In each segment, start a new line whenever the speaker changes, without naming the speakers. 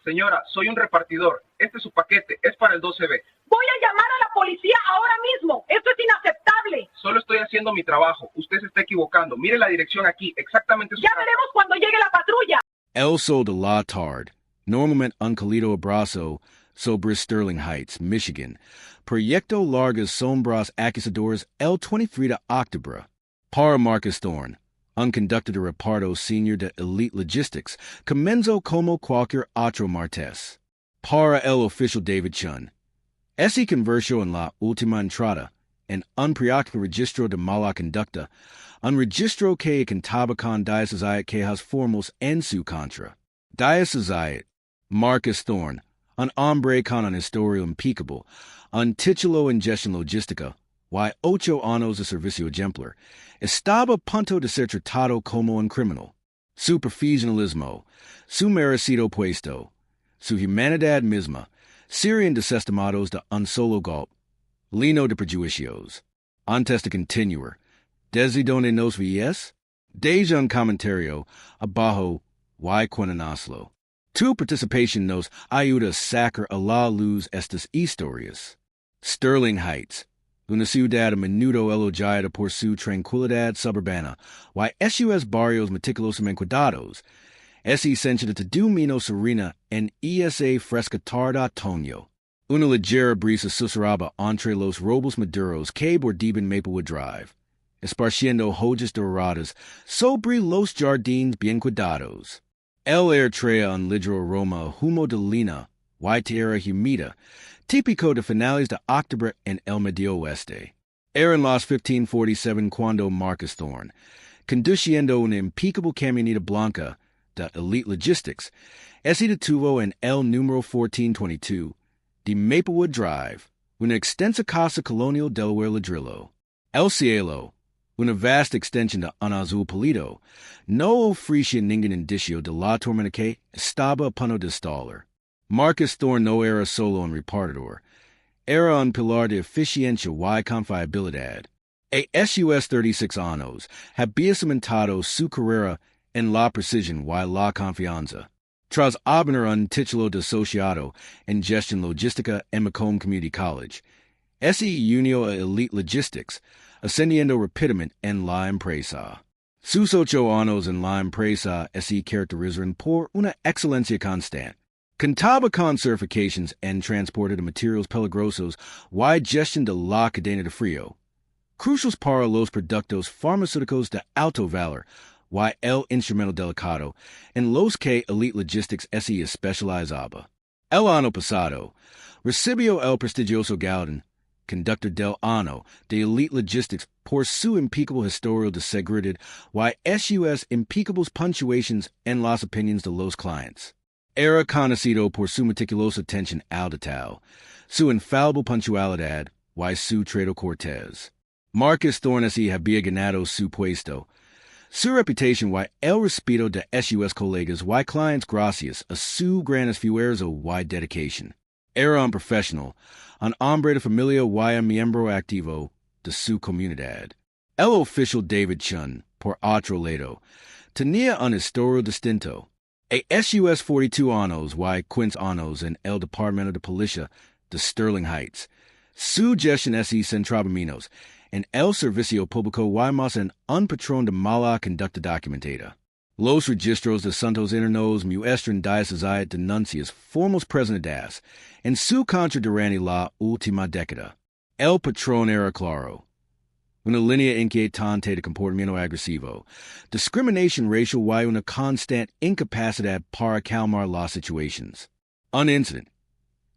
Señora, soy un repartidor. Este es su paquete, es para el 12B.
Voy a llamar a la policía ahora mismo. Esto es inaceptable.
Solo estoy haciendo mi trabajo. Usted se está equivocando. Mire la dirección aquí, exactamente su
Ya
casa.
veremos cuando llegue la patrulla.
El Sol de la Tard, normalmente un cálido abrazo sobre Sterling Heights, Michigan. Proyecto largas sombras acusadores el 23 de octubre. Para Marcus Thorne, un conductor de reparto senior de Elite Logistics, comenzó como cualquier otro martes. Para el oficial David Chun, ese conversió en la última entrada, en un preocupado registro de mala conducta, un registro que contaba con 17 quejas formales en su contra. 17. Marcus Thorne, un hombre con un historial impecable, un título en gestión logística, y 8 años de servicio ejemplar, estaba a punto de ser tratado como un criminal. Su profesionalismo, su merecido puesto, su humanidad misma, serían desestimados de un solo golpe, lleno de prejuicios. Antes de continuar, ¿desde donde nos ves? Deja un comentario abajo y cuéntanoslo. Tu participación nos ayuda a sacar a la luz estas historias. Sterling Heights, una ciudad a menudo elogiada por su tranquilidad suburbana, y sus barrios meticulosamente cuidados, es esencial de tu menos serena en esa fresca tarde otoño. Una ligera brisa susurraba entre los robos maduros que bordeaban Maplewood Drive, esparciendo hojas doradas sobre los jardines bien cuidados. El aire traía un ligero aroma a humo de lina y tierra humida, típico de finales de octubre en el Medio Oeste. Eran las 15:47 cuando Marcus Thorne, conduciendo una impecable camioneta blanca de Elite Logistics, se detuvo en el número 1422 de Maplewood Drive, una extensa casa colonial Delaware ladrillo. El cielo, una vasta extensión de un azul pálido, no ofrecía ningún indicio de la tormenta que estaba a punto de estallar. Marcus Thorne no era solo un repartidor, era un pilar de eficiencia y confiabilidad. Sus 36 años había cimentado su carrera en la precisión y la confianza. Tras obtener un título de asociado en gestión logística en Macomb Community College, se unió a Elite Logistics, ascendiendo rápidamente en la empresa. Sus 8 años en la empresa se caracterizaron por una excelencia constante. Contaba con certifications en transporte de materiales peligrosos y gestión de la cadena de frío, cruciales para los productos farmacéuticos de alto valor y el instrumento delicado en los que Elite Logistics se especializaba. El año pasado, recibió el prestigioso galardón Conductor del Año de Elite Logistics por su impecable historial de seguridad y sus impecables puntuations en las opiniones de los clientes. Era conocido por su meticulosa atención al detalle, su infalible puntualidad y su trato cortés. Marcus Thorne había ganado su puesto, su reputación y el respeto de sus colegas y clientes gracias a su gran esfuerzo y dedicación. Era un profesional, un hombre de familia y un miembro activo de su comunidad. El oficial David Chun, por otro lado, tenía un historial distinto. Sus 42 años y 15 años en el departamento de policía de Sterling Heights. Su gestión se centraba menos en el servicio público y más en un patrón de mala conducta documentada. Los registros de asuntos internos muestran 17 denuncias formales presentadas en su contra durante la última década. El patrón era claro. Una línea inquietante de comportamiento agresivo, discriminación racial y una constante incapacidad para calmar las situaciones. Un incidente,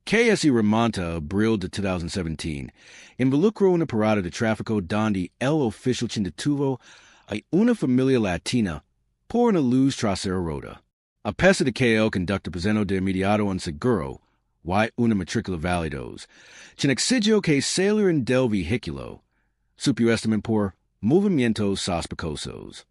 que se remonta a abril de 2017, involucró una parada de tráfico donde el oficial detuvo a una familia latina por una luz trasera rota. A pesar de que el conductor presentó de inmediato un seguro y una matrícula válidos, quien exigió que salieran del vehículo, supuestamente por movimientos sospechosos.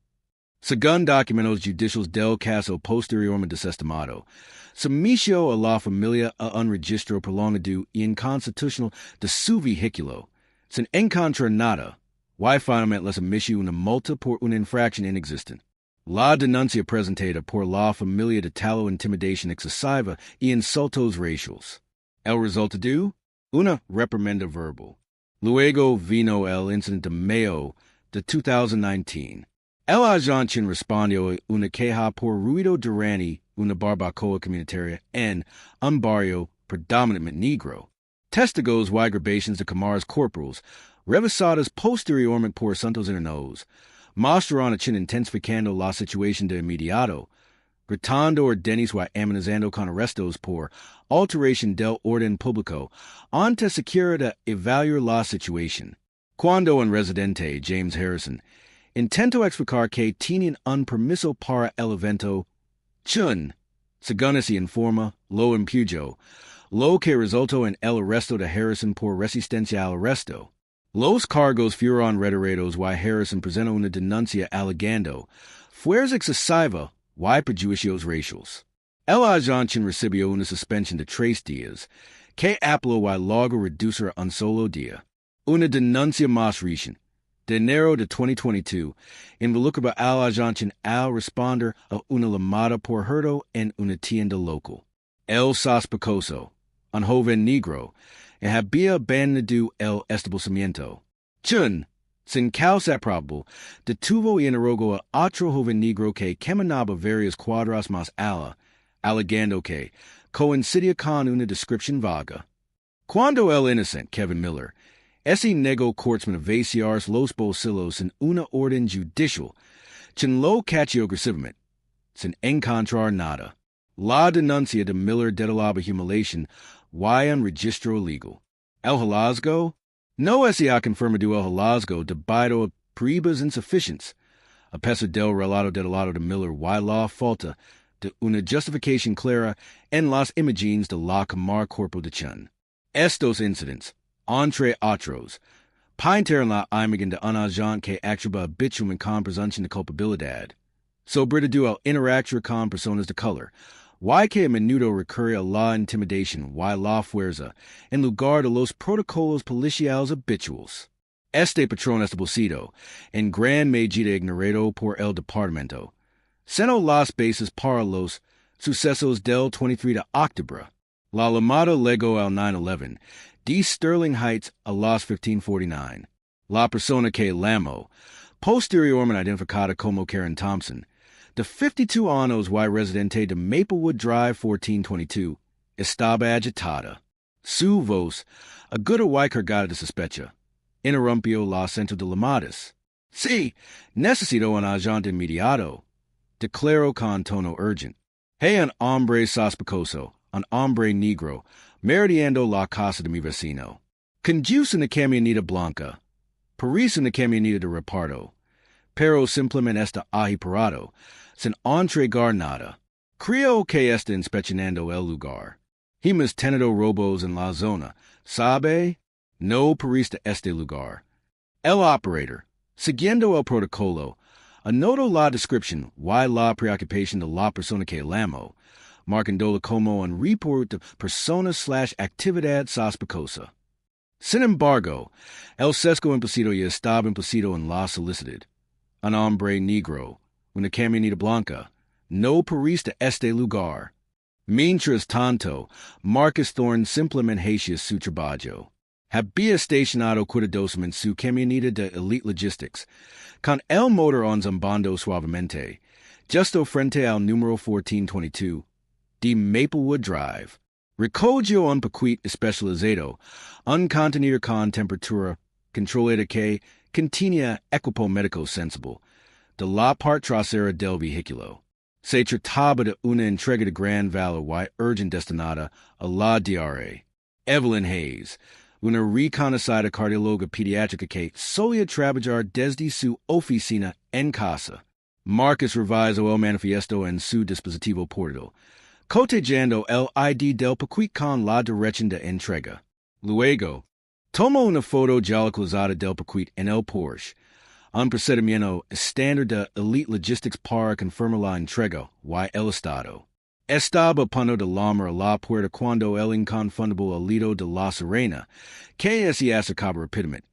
Según documentos judiciales del caso posteriormente desestimado, sometió a la familia a un registro prolongado y inconstitucional de su vehículo, sin encontrar nada, y finalmente les emitió una multa por una infracción inexistente. La denuncia presentada por la familia de talo intimidación excesiva y insultos raciales. El resultado, una reprimenda verbal. Luego vino el incidente de Mayo de 2019. El agente respondió a una queja por ruido durante una barbacoa comunitaria en un barrio predominantemente negro. Testigos y grabaciones de cámaras corporales, revisadas posteriormente por santos internos, mostraron a intensificando la situación de inmediato, gritando ordenes y amenazando con arrestos por alteración del orden público antes siquiera de evaluar la situación. Cuando un residente, James Harrison, intentó explicar que tenían un permiso para el evento, Chun, según se informa, lo impuyó, lo que resultó en el arresto de Harrison por resistencia al arresto. Los cargos fueron retirados y Harrison presentó una denuncia alegando fuerza excesiva y prejuicios raciales. El agente recibió una suspensión de 3 días, que apeló y luego reducir a un solo día. Una denuncia más reciente, de enero de 2022, involucraba al agente al responder a una llamada por hurto en una tienda local. El sospechoso, un joven negro, había abandonado el establecimiento. Chun, sin causa probable, detuvo y interrogó a otro joven negro que caminaba varias cuadras más allá, alegando que coincidía con una descripción vaga. Cuando el inocente Kevin Miller, ese negó courtsman a vaciar los bolsillos en una orden judicial, Chun lo cachó agresivamente, sin encontrar nada. La denuncia de Miller detalaba humiliación y un registro legal. El hallazgo no se ha confirmado el hallazgo debido a pruebas insuficientes, a pesar del relato detalado de Miller y la falta de una justificación clara en las imágenes de la cámara corporal de Chun. Estos incidentes, entre otros, pintaron la imagen de un agente que actúa habitualmente con presunción de culpabilidad, sobre todo al interactuar con personas de color, y que a menudo recurre a la intimidación y la fuerza en lugar de los protocolos policiales habituales. Este patrón establecido, en gran medida ignorado por el departamento, sentó las bases para los sucesos del 23 de octubre. La llamada luego al 9/11, de Sterling Heights a las 1549. La persona que llamó, posteriormente identificada como Karen Thompson, de 52 años y residente de Maplewood Drive 1422, estaba agitada. Su voz, aguda y cargada de sospecha, interrumpió la centro de llamadas. Sí, necesito un agente inmediato, declaró con tono urgente. Hay un hombre sospechoso, un hombre negro, merodeando la casa de mi vecino. Conduce una camioneta blanca. Parece una camioneta de reparto, pero simplemente está ahí parado, sin entregar nada. Creo que está inspeccionando el lugar. Hemos tenido robos en la zona, ¿sabe? No parece este lugar. El operator, siguiendo el protocolo, anotó la descripción y la preocupación de la persona que llamó, marcándola como un report de persona/actividad sospechosa. Sin embargo, el sesgo implícito ya estaba implícito en la solicitud. Un hombre negro, una camioneta blanca, no parece este lugar. Mientras tanto, Marcus Thorne simplemente hacía su trabajo. Había estacionado cuidadosamente su camioneta de Elite Logistics, con el motor enzambando suavemente, justo frente al número 1422 de Maplewood Drive. Recogió un paquete especializado, un contenedor con temperatura controlada que contenía equipo médico sensible, de la parte trasera del vehículo. Se trataba de una entrega de gran valor y urgente destinada a la DRA. Evelyn Hayes, una reconocida cardióloga pediátrica que solía trabajar desde su oficina en casa. Marcus revisó el manifiesto en su dispositivo portátil, cotejando el ID del paquete con la dirección de entrega. Luego, tomó una foto geolocalizada del paquete en el Porsche, un procedimiento estándar de Elite Logistics para confirmar la entrega y el estado. Estaba a punto de llamar a la puerta cuando el inconfundible alito de la sirena, que se acercaba rápidamente,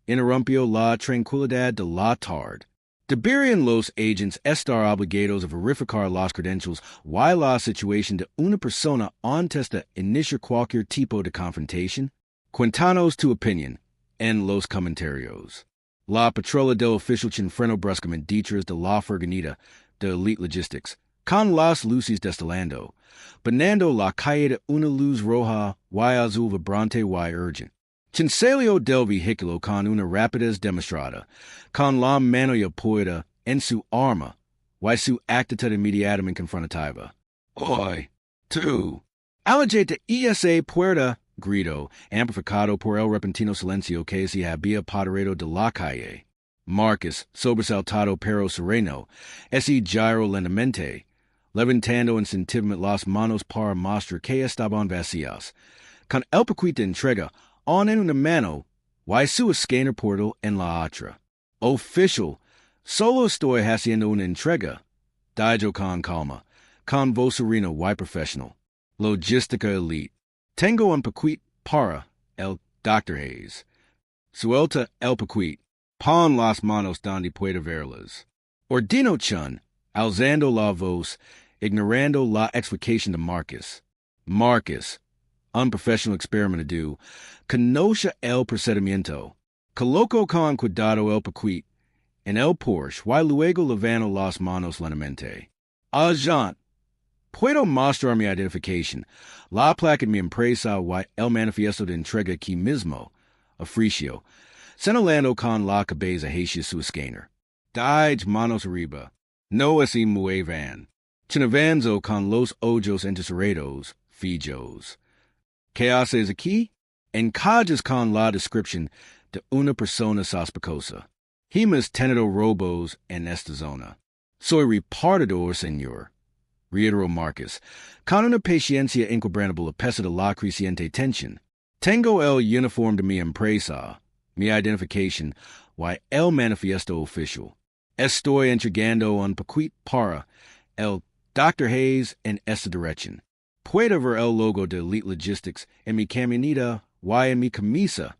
interrumpió la tranquilidad de la tarde. Deberian los agents estar obligados a verificar las credentials y la situación de una persona antes de iniciar cualquier tipo de confrontación. Cuéntanos tu opinión en los comentarios. La patrulla del oficial freno bruscamente detrás de la furgoneta de Elite Logistics, con las luces destilando, banando la calle de una luz roja y azul vibrante y urgent. Salió del vehículo con una rapidez demostrada, con la mano apoyada en su arma y su actitud inmediatamente confrontativa. Oy, tú. Allegé de esa puerta, grito, amplificado por el repentino silencio que se había apoderado de la calle. Marcus, sobresaltado pero sereno, ese giró lentamente, levantando instintivamente las manos para mostrar que estaban vacías. Con el paquete de entrega en una mano, y su escáner portal en la otra. Oficial, solo estoy haciendo una entrega. Dijo con calma, con voz serena y profesional. Logística Elite. Tengo un paquete para el Dr. Hayes. Suelta el paquete. Pon las manos donde pueda verlas. Ordino Chun, alzando la voz, ignorando la explicación de Marcus. Marcus, unprofessional experimento, conoce el procedimiento. Coloco con cuidado el paquete en el Porsche y luego levanto las manos lentamente. Agent, puedo mostrar mi identificación, la placa de mi empresa y el manifiesto de entrega aquí mismo. Ofreció, señalando con la cabeza hacia su escáner. Dij manos arriba. No se muevan. Chinavanzo con los ojos entrecerrados, fijos. ¿Qué haces aquí? Encajas con la descripción de una persona sospechosa. Hemos tenido robos en esta zona. Soy repartidor, señor. Reiteró Marcus, con una paciencia inquebrantable a pesar de la creciente tensión. Tengo el uniforme de mi empresa, mi identificación y el manifiesto oficial. Estoy entregando un paquete para el Dr. Hayes en esta dirección. Puede ver el logo de Elite Logistics en mi camioneta y en mi camisa.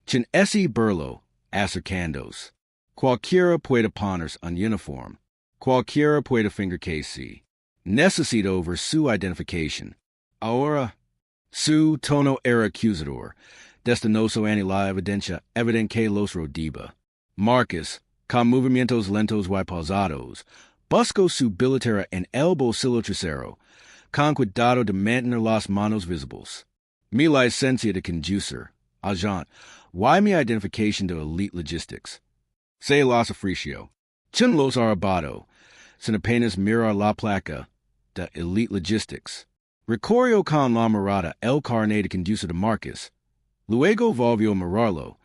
Chin ese burlo, acercandos. Cualquiera puede ponerse un uniforme. Cualquiera puede finger que sí. Necesito ver su identificación. Ahora, su tono era acusador, destinoso ante la evidencia evidente que los rodeaba. Marcus, con movimientos lentos y pausados, buscó su billetera en el bolsillo trasero, con cuidado de mantener las manos visibles. Mi licencia de conducir, agent, y mi identificación de Elite Logistics. Se las ofreció. Chun los arrobado, sin apenas mirar la placa de Elite Logistics. Recorrió con la mirada el carnet de conducir de Marcus. Luego volvió a mirarlo,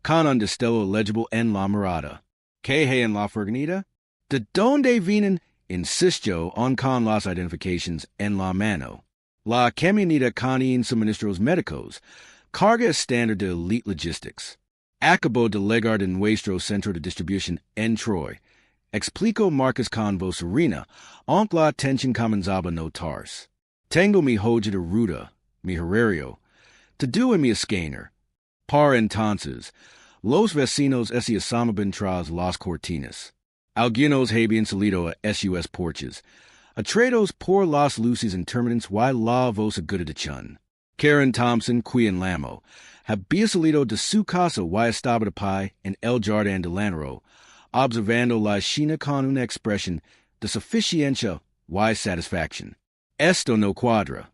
con un destello legible en la mirada. ¿Qué hay en la furgoneta? ¿De dónde vienen? Insistió con las identificaciones en la mano. La camioneta con suministros médicos, carga estándar de Elite Logistics. Acabo de llegar de nuestro centro de distribución en Troy. Explicó Marcus con voz serena, aunque la tensión comenzaba a notarse. Tengo mi hoja de ruta, mi horario, todo en mi escáner. Para entonces, los vecinos se asomaban tras las cortinas. Algunos habían salido a sus porches, atraídos por las luces intermitentes y la voz aguda de Chun. Karen Thompson, quien Lamo, había salido de su casa y estaba de pie en el jardín delantero, observando la escena con una expresión de suficiencia y satisfacción. Esto no cuadra,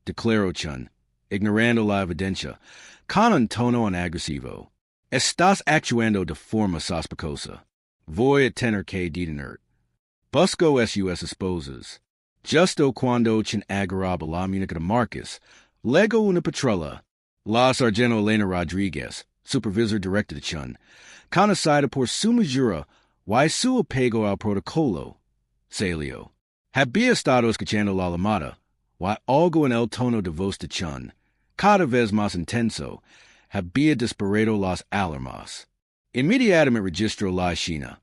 declaró Chun, ignorando la evidencia, con un tono agresivo. Estás actuando de forma sospechosa. Voy a tener que detener. Busco sus esposas. Justo cuando Chun agarraba la muñeca de Marcus, legó una patrulla. La sargento Elena Rodriguez, supervisor directo de Chun, conocida por su mesura y su apego al protocolo. Salió. Había estado escuchando la llamada, y algo en el tono de voz de Chun, cada vez más intenso, había disparado las alarmas. Inmediatamente registró la escena.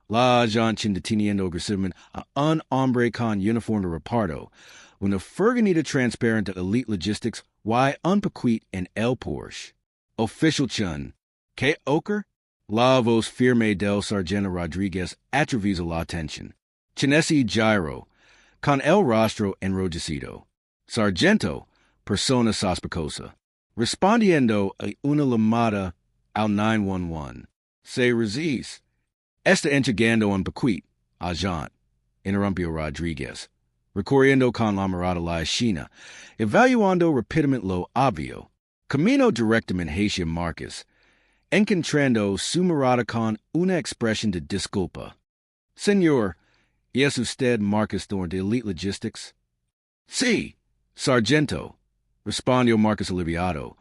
La agente deteniendo agresivamente a un hombre con uniforme de reparto, una furgoneta transparente de Elite Logistics y un paquete en el Porsche. Official Chun, ¿qué ocurre? La vos firme del sargento Rodriguez attraviesa la tensión. Chinesi gyro, con el rostro enrojecido. Sargento, persona sospechosa. Respondiendo a una llamada al 911. Se resiste. Está entregando un paquete, agent, interrumpió Rodriguez. Recorriendo con la mirada la escena, evaluando rápidamente lo obvio. Camino directamente hacia Marcus, encontrando su mirada con una expresión de disculpa. Señor, ¿y es usted Marcus Thorne de Elite Logistics? Sí, sargento, respondió Marcus aliviado,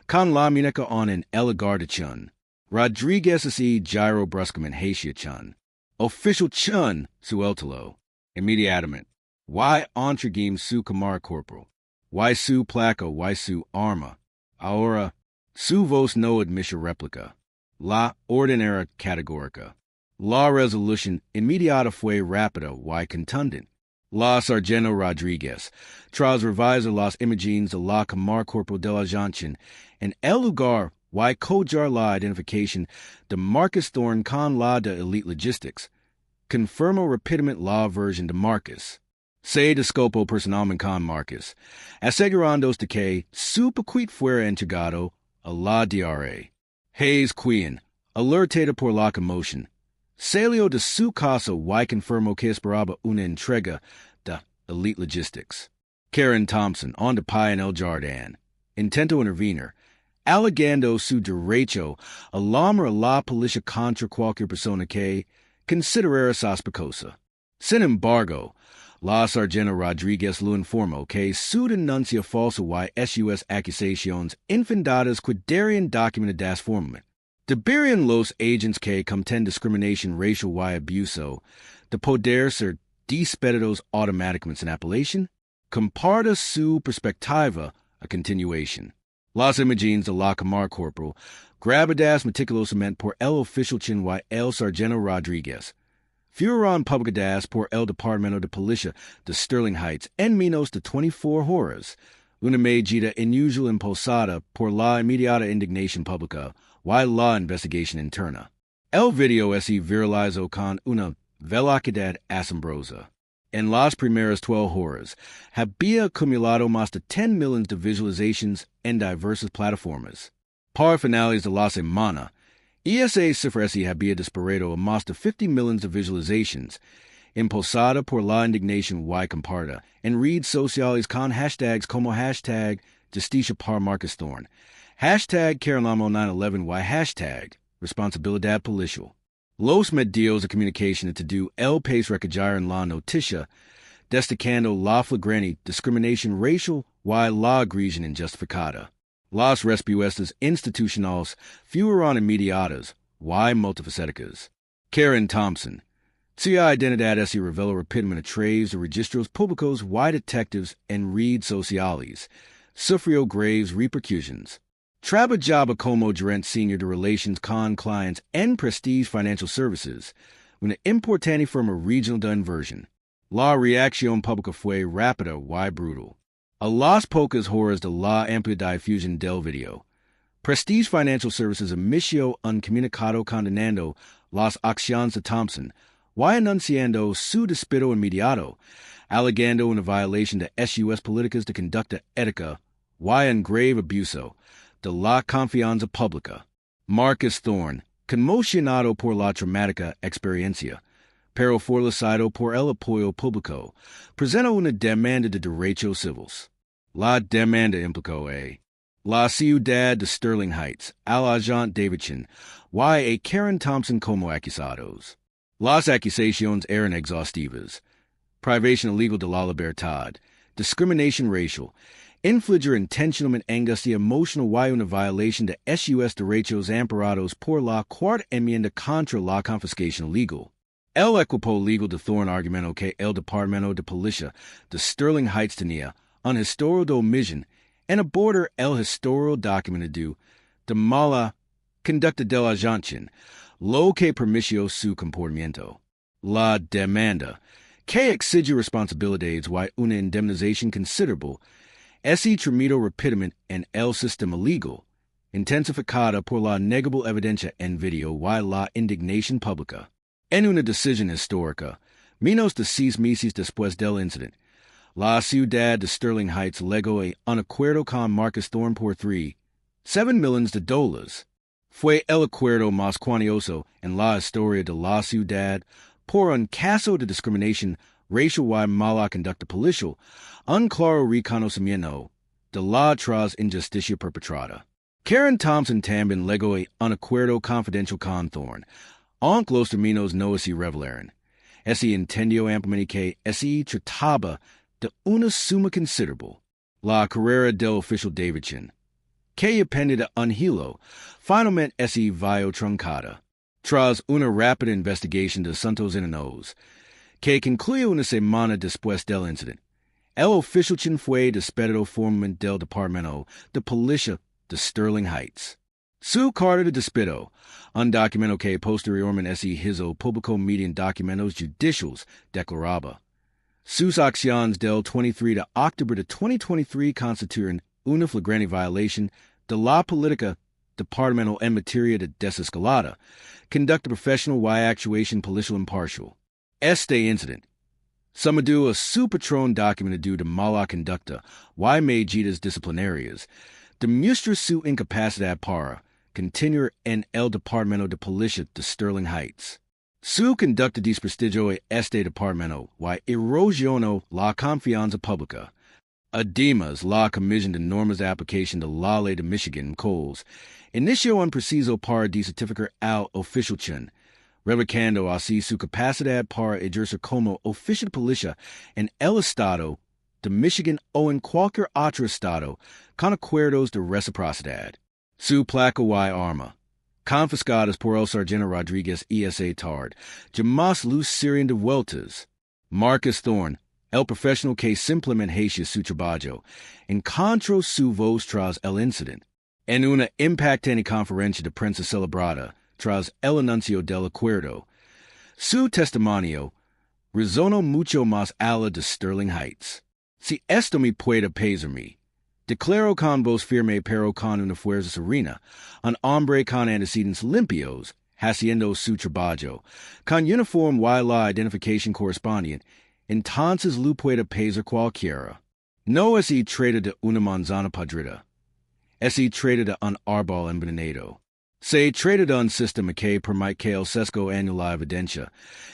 con la muñeca en el lugar de Chun. Rodriguez así gyro bruscamente hacia Chun. Official Chun, su eltalo. Inmediatamente. Why entreguim su cámara corporal? Why su placa? Why su arma? Ahora, su voz no admite réplica. La ordinera categórica. La resolución inmediata fue rápida y contundente. La sargento Rodriguez, tras revisar las imágenes de la cámara corporal de la Janchen, en el lugar y cojar la identificación de Marcus Thorne con la de Elite Logistics, confirmó rápidamente la versión de Marcus. Se disculpó personalmente con Marcus, asegurándose de que su paquete fuera entregado a la DRA. Hayes Queen, alertada por la conmoción, salió de su casa y confirmó que esperaba una entrega de Elite Logistics. Karen Thompson, on de pie en el jardín, intentó intervenir, alegando su derecho a llamar a la policía contra cualquier persona que considerara sospechosa. Sin embargo, la sargento Rodriguez lo informó que su denuncia falsa y sus acusaciones infundadas quedarían documentadas formalmente. Deberían los agentes que cometen discriminación racial y abuso de poder ser despedidos automáticamente sin apelación? Comparta su perspectiva a continuación. Las imágenes de la cámara corporal, grabadas meticulosamente por el oficial Chin y el sargento Rodriguez, fueron publicadas por el Departamento de Policía de Sterling Heights en menos de 24 horas, una medida inusual impulsada por la inmediata indignación pública y la investigación interna. El video se viralizó con una velocidad asombrosa. En las primeras 12 horas, había acumulado más de 10 millones de visualizaciones en diversas plataformas. Para finales de la semana, esa cifra había disparado a más de 50 millones de visualizaciones, impulsada por la indignación y compartida en redes sociales con hashtags como hashtag Justicia para Marcus Thorne, hashtag Carolamo 911 y hashtag Responsabilidad Policial. Los medios de comunicación to el país recallaron la noticia, destacando la flagrante discriminación racial y la agresión injustificada. Las respuestas institucionales fueron inmediatas y multifacéticas. Karen Thompson, cuya identidad se reveló rápidamente a través de registros públicos y detectives en redes sociales, sufrió graves repercusiones. Trabajaba como gerente senior de relations con clients en Prestige Financial Services, una importante firma regional de inversión. La reacción pública fue rápida y brutal. A las pocas horas de la amplia difusión del video, Prestige Financial Services emitió un comunicado condenando las acciones de Thompson y anunciando su despido inmediato, alegando una violación de sus políticas de conducta ética y un grave abuso de la confianza pública. Marcus Thorne, conmocionado por la traumática experiencia, pero fortalecido por el apoyo público, presentó una demanda de derechos civiles. La demanda implicó a la ciudad de Sterling Heights, al agente Davidson y a Karen Thompson como acusados. Las acusaciones eran exhaustivas: privación ilegal de la libertad, discriminación racial, infligir intencionalmente angustia emocional y una violación de sus derechos amparados por la cuarta enmienda contra la confiscación legal. El equipo legal de Thorne argumentó que el Departamento de Policía de Sterling Heights tenía un historial de omisión en abordar el historial documentado de mala conducta del agente, lo que permitió su comportamiento. La demanda, que exige responsabilidades y una indemnización considerable, se tramitó rápidamente en el sistema legal, intensificada por la negable evidencia en video y la indignación pública. En una decisión histórica, menos de 6 meses después del incidente, la ciudad de Sterling Heights legó un acuerdo con Marcus Thorne por $7 millones. Fue el acuerdo más cuantioso en la historia de la ciudad por un caso de discriminación racial y mala conducta policial, un claro reconocimiento de la injusticia perpetrada. Karen Thompson también legó un acuerdo confidencial con Thorne, aunque los términos no se revelaron. Ese entendió ampliamente que ese trataba de una suma considerable, la carrera del oficial Davidson, que depende de un hilo, finalmente ese vio truncada. Tras una rápida investigación de Santos Inanos, que concluyó una semana después del incidente, el oficial fue despedido formalmente del Departamento de Policía de Sterling Heights. Su carta de despido, un documento que posteriormente se hizo público mediante documentos judiciales, declaraba: sus acciones del 23 de octubre de 2023 constituyen una flagrante violación de la política departamental en materia de desescalada, conducta profesional y actuación policial imparcial. Este incidente, sumado a su patrón documentado de mala conducta y medidas disciplinarias, demuestra su incapacidad para continuar en el Departamento de Policía de Sterling Heights. Su conducta desprestigió este departamento y erosionó la confianza pública. Además, la Comisión de Normas de Aplicación de la Ley de Michigan, Coles, inició un proceso para desertificar al oficial, revocando así su capacidad para ejercer como oficial de policía en el estado de Michigan o en cualquier otro estado con acuerdos de reciprocidad. Su placa y arma, confiscadas por el sargento Rodríguez esa tarde, jamás los serían devueltas. Marcus Thorne, el profesional que simplemente hacía su trabajo, encontró su voz tras el incidente. En una impactante conferencia de prensa celebrada tras el anuncio del acuerdo, su testimonio resonó mucho más a la de Sterling Heights. Si esto me puede pesarme, declaro con voz firme pero con una fuerza serena, un hombre con antecedentes limpios, haciendo su trabajo, con uniforme y la identificación correspondiente, entonces lo puede pesar cualquiera. No es trata de una manzana podrida, es trata de un árbol envenenado. Se trata de un sistema que permite que el sesgo en la evidencia,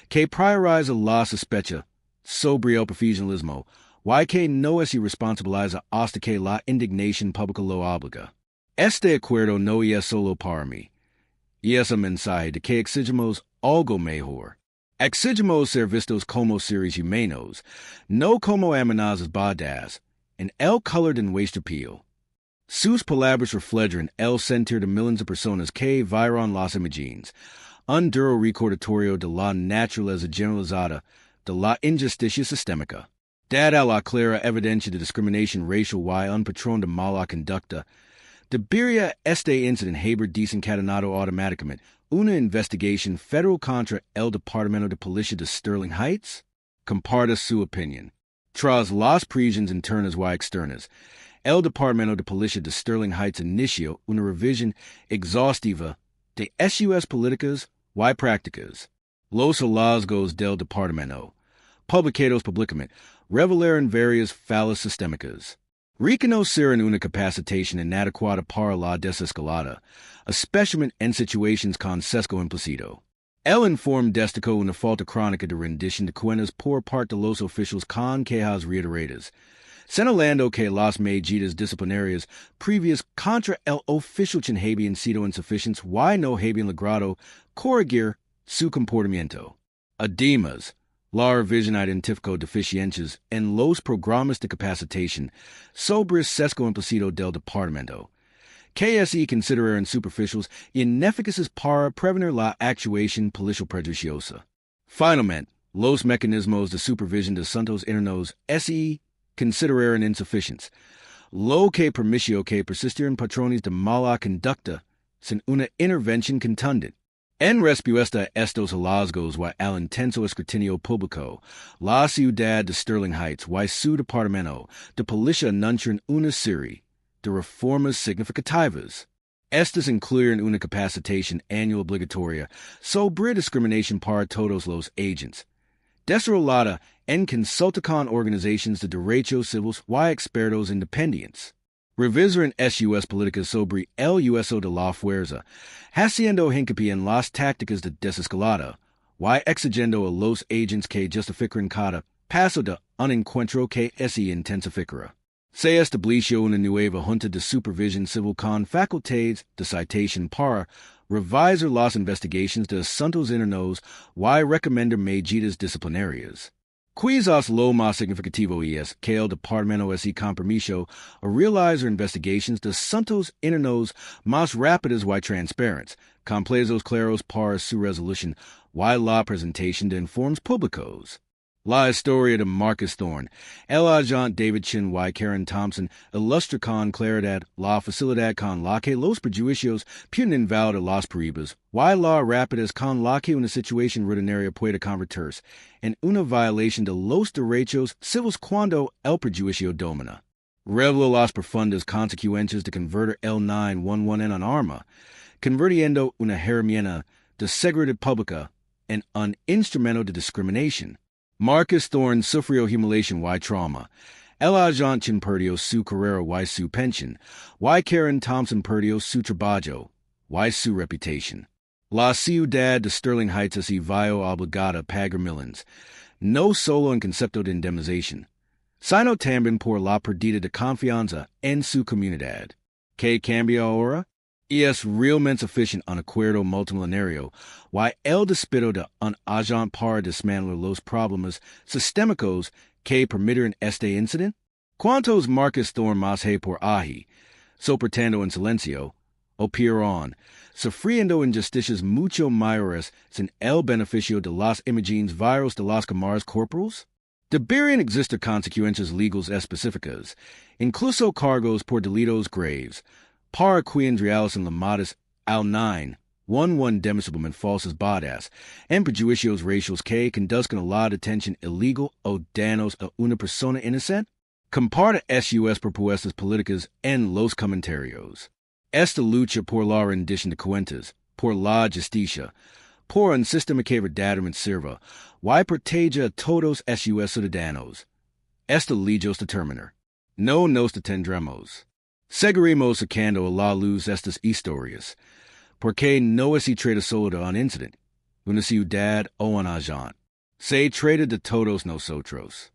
que prioriza la sospecha sobre el profesionalismo, y que no es responsabiliza hasta que la indignación pública lo obliga. Este acuerdo no es solo para mí, y es un mensaje de que exigimos algo mejor. Exigimos ser vistos como seres humanos, no como amenazas badas, en el color de nuestra piel. Sus palabras reflejan el sentir de millones de personas que vieron las imágenes, un duro recordatorio de la naturaleza generalizada de la injusticia sistémica. Dada la clara evidencia de discriminación racial y un patrón de mala conducta, debería este incidente haber desencadenado automáticamente una investigación federal contra el Departamento de Policía de Sterling Heights? Comparta su opinión. Tras las presiones internas y externas, el Departamento de Policía de Sterling Heights inició una revisión exhaustiva de sus políticas y prácticas. Los hallazgos del departamento, publicados públicamente, revelaron varias fallas sistémicas. Reconocieron una capacitación inadecuada para la desescalada, especialmente en situaciones con sesgo implícito. El informe destacó una falta crónica de rendición de cuentas por parte de los oficiales con quejas reiteradas, señalando que las medidas disciplinarias previas contra el oficial habían sido insuficientes y no habían logrado corregir su comportamiento. Además, la revisión identificó deficiencias en los programas de capacitación sobre sesgo implícito del departamento, que se consideraron superficiales y ineficaces para prevenir la actuación policial perniciosa. Finalmente, los mecanismos de supervisión de asuntos internos se consideraron insuficientes, lo que permitió que persistieran patrones de mala conducta sin una intervención contundente. En respuesta a estos hallazgos y al intenso escrutinio público, la ciudad de Sterling Heights y su departamento de policía anunciaron una serie de reformas significativas. Estas incluyen una capacitación anual obligatoria sobre discriminación para todos los agentes, desarrollada en consulta con organizaciones de derechos civiles y expertos independientes. Revisar en SUS políticas sobre el uso de la fuerza, haciendo hincapié en las tácticas de desescalada, y exigiendo a los agentes que justifiquen cada paso de un encuentro que se intensificará. Se estableció una nueva junta de supervisión civil con facultades de citación para revisar las investigaciones de asuntos internos y recomendar medidas disciplinarias. Quizás lo más significativo es que el departamento se compromiso a realizar investigaciones de asuntos internos más rápidas y transparentes, con plazos claros para su resolución y la presentación de informes públicos. La historia de Marcus Thorne, el agente David Chin y Karen Thompson ilustra con claridad la facilidad con la que los prejuicios pueden invalidar las pruebas y la rapidez con la que una situación rutinaria puede convertirse en una violación de los derechos civiles cuando el prejuicio domina. Revela las profundas consecuencias de convertir el 911 en un arma, convirtiendo una herramienta de seguridad pública en un instrumento de discriminación. Marcus Thorne sufrió humiliación y trauma. El agente Chin perdió su carrera y su pensión, y Karen Thompson perdió su trabajo y su reputación. La ciudad de Sterling Heights se vio obligada a pagar millions, no solo en concepto de indemnización, sino también por la pérdida de confianza en su comunidad. ¿Qué cambia ahora? Es realmente suficiente un acuerdo multimilenario y el despido de un agente para desmantelar los problemas sistémicos que permitieron este incidente? ¿Cuántos Marcus Thorne más hay por ahí, soportando en silencio, o peor aún, sufriendo injusticias mucho mayores sin el beneficio de las imágenes virales de las cámaras corporales? Deberían existir consecuencias legales específicas, incluso cargos por delitos graves, para quienes realicen llamadas al 911 demisiblemente falsas badas en prejuicios raciales que conduzcan a la detención ilegal o daños a una persona inocente. Compara SUS propuestas políticas en los comentarios. Esta lucha por la rendición de cuentas, por la justicia, por un sistema que verdaderamente sirva, y proteja a todos SUS ciudadanos. Esta lejos de terminar. No nos detendremos. Seguiremos sacando a la luz estas historias, porque no se trata solo de un incidente, una ciudad o un agente. Se trata de todos nosotros.